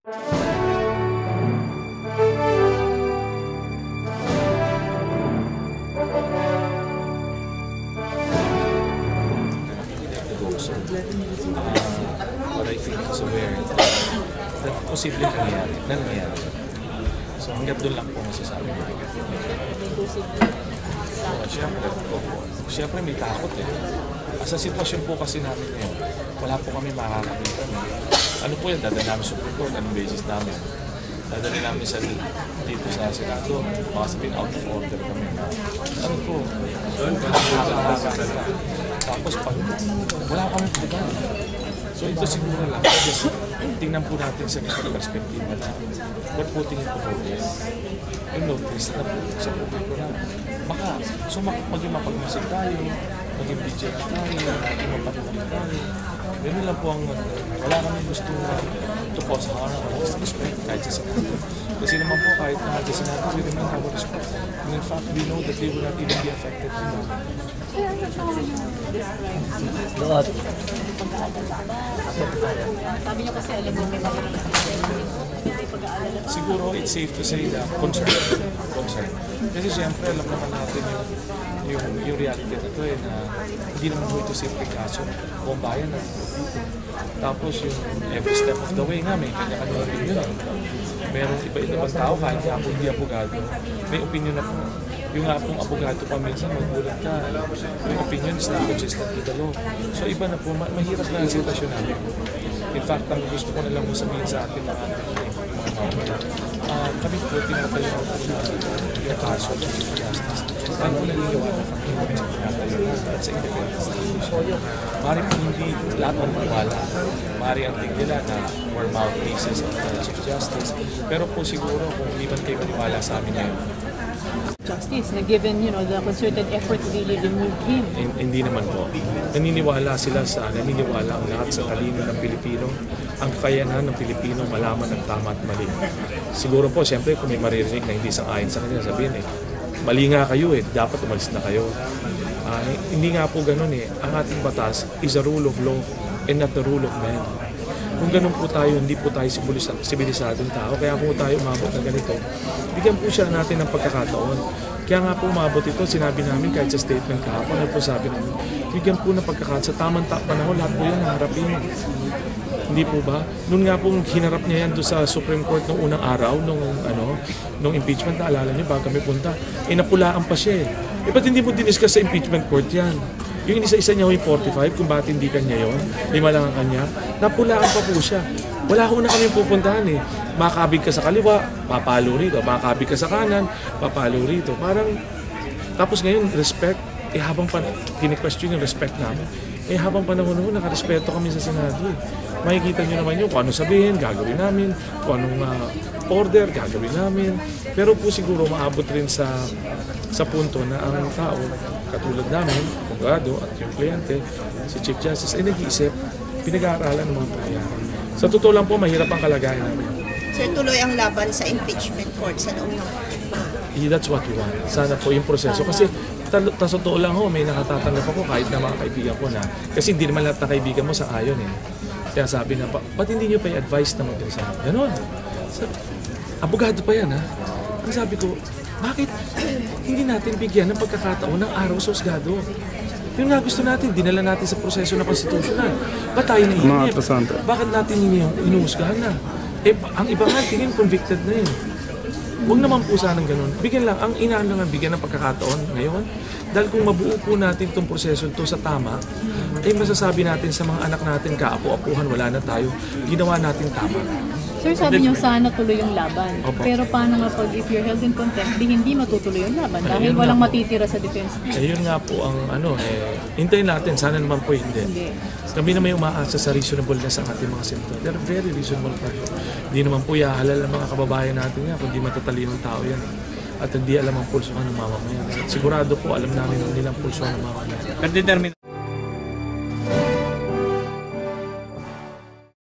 What I think is aware that posibleng nangyayari. So hanggang doon lang po masasabi ko. Siyempre may takot eh. Sa sitwasyon po kasi namin ngayon, wala po kami makakakita. Ano po yan, dadali namin Supreme Court, anong basis namin? Dadali namin dito sa Senado, baka sabihin out of order kami. Ano po, nakakakita. Tapos pag wala kami pagkakita. So ito siguro lang, just tingnan po natin sa mga perspektiba na we're putting into progress. And notice na po sa publiko na baka, so maging mapagmasig tayo, maging vigilant tayo, maging mapatuloy tayo. Ganun lang po ang wala kami gusto to cause harm or disrespect kahit sa Senado. Kasi naman po kahit na sa Senado, we remain our respect. And in fact, we know that they will not even be affected. Sabi niyo kasi alam mo may pag-aalala. Siguro it's safe to say na concern. Kasi siyempre alam naman natin yung reality na ito na hindi naman ito simple kaso. Buong bayan na dito. Tapos yung every step of the way nga may kanya-kanya opinion. Merong iba-ibang tao kahit hindi abogado. May opinion na po. Yung nga pong abogado pa minsan magbulat ka. Yung opinion is not consistent with the law. So iba na po, mahirap na ang sitwasyon namin. In fact, ang gusto ko na lang sabihin sa ating mga kami po tinatayo yung kaso ng justice. Kaya po naniniwala kami at sa independence. Mari po hindi lahat ng maniwala. Mari ang tingin nila na more mouthpieces of the Chief Justice. Pero po siguro kung hindi man kayo maniwala sa amin ngayon, justice na given, the concerted effort to really remove him. Hindi naman po. Naniniwala ang lahat sa talino ng Pilipino, ang kakayanan ng Pilipino malaman ang tama at mali. Siguro po, siyempre, kung may maririnig na hindi sang-ayon sa kanya, sabihin mali nga kayo dapat umalis na kayo. Hindi nga po ganun Ang ating batas is a rule of law and not the rule of man. Kung ganun po tayo, hindi po tayo sibilisadong tao, kaya po tayo umabot ng ganito. Bigyan po siya natin ng pagkakataon. Kaya nga po umabot ito, sinabi namin kahit sa statement kahapon, po sabi namin, bigyan po ng pagkakataon. Sa tamang panahon, lahat po yan naharapin. Hindi po ba? Noon nga po hinarap niya yan doon sa Supreme Court noong unang araw, nung impeachment, naalala niyo, bago kami punta, napulaan pa siya ba't hindi mo diniscuss sa impeachment court yan? Yung isa-isa niya yung 45, kung bakit hindi kanya yun, 5 lang ang kanya, napulaan pa po siya. Wala ko na kami pupuntahan Makakabig ka sa kaliwa, papalo rito. Makakabig ka sa kanan, papalo rito. Parang, tapos ngayon, respect, habang kini-question yung respect namin, habang panahon nakarespeto kami sa Senado Makikita nyo naman kung ano sabihin, gagawin namin, kung anong order, gagawin namin. Pero po siguro maabot rin sa punto na ang tao, katulad namin, abogado at yung kliyente, si Chief Justice, nag-iisip, pinag-aaralan ng mga pangyayari. Sa totoo lang po, mahirap ang kalagayan namin. Sir, tuloy ang laban sa impeachment court sa loob ng That's what we want. Sana po yung proseso. Kasi sa totoo lang may nakatatanggap ako kahit na mga kaibigan ko na, kasi hindi naman lahat ng kaibigan mo sa ayon Kaya sabi na, ba't hindi nyo pa i-advise na mag-resign? Ganon. Abogado pa yan Ang sabi ko, bakit hindi natin bigyan ng pagkakataon ng araw sa husgado? Yung nga gusto natin, dinala natin sa proseso na konstitusyonal. Ba't tayo nahinip? Bakit natin inuhusgahan na? Ang iba nga, tingin convicted na Huwag naman po sanang ganun. Bigyan lang, ang inaan lang bigyan ng pagkakataon ngayon. Dahil kung mabuo po natin itong proseso ito sa tama, masasabi natin sa mga anak natin, kaapu-apuhan, wala na tayo, ginawa natin tama. Sir, sabi niyo sana tuloy yung laban. Opo. Pero paano nga pag if you're held in contempt, hindi matutuloy yung laban dahil walang matitira sa defense? Yun nga po ang hintayin natin, sana naman po hindi. Kami na may umaasa sa reasonableness ang ating mga senador. They're very reasonable tayo. Hindi naman po ihahalal ng mga kababayan natin kundi matatalinong tao yan. At hindi alam ang pulso ng mamamayan. Sigurado po alam namin ang nilang pulso ng mamamayan.